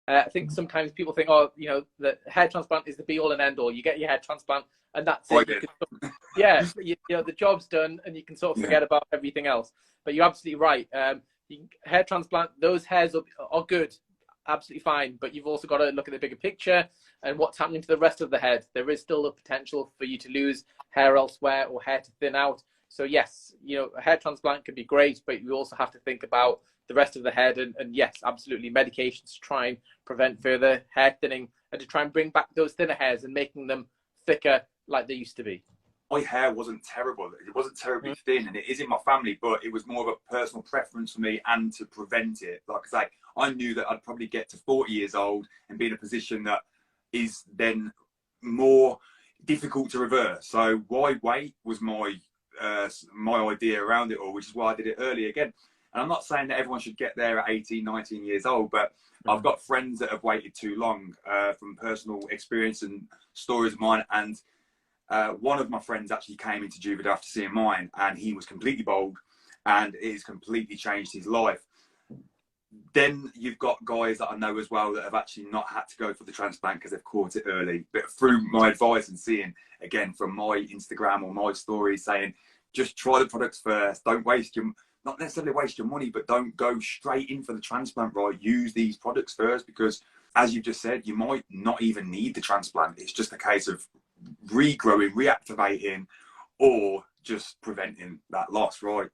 I think sometimes people think, oh, the hair transplant is the be all and end all. You get your hair transplant and that's I it. You did. can, yeah, the job's done and you can sort of Yeah. forget about everything else. But you're absolutely right. Hair transplant, those hairs are good, absolutely fine. But you've also got to look at the bigger picture and what's happening to the rest of the head. There is still a potential for you to lose hair elsewhere or hair to thin out. So yes, a hair transplant can be great, but you also have to think about the rest of the head. And yes, absolutely, medications to try and prevent further hair thinning and to try and bring back those thinner hairs and making them thicker like they used to be. My hair wasn't terrible. It wasn't terribly thin, and it is in my family, but it was more of a personal preference for me and to prevent it. Like I say, I knew that I'd probably get to 40 years old and be in a position that is then more difficult to reverse. So why wait was my idea around it all, which is why I did it early again. And I'm not saying that everyone should get there at 18, 19 years old, but I've got friends that have waited too long from personal experience and stories of mine. And one of my friends actually came into Juvederm after seeing mine, and he was completely bald, and it has completely changed his life. Then you've got guys that I know as well that have actually not had to go for the transplant because they've caught it early. But through my advice and seeing, again, from my Instagram or my stories saying, just try the products first. Don't waste not necessarily waste your money, but don't go straight in for the transplant, right? Use these products first because, as you just said, you might not even need the transplant. It's just a case of regrowing, reactivating, or just preventing that loss, right?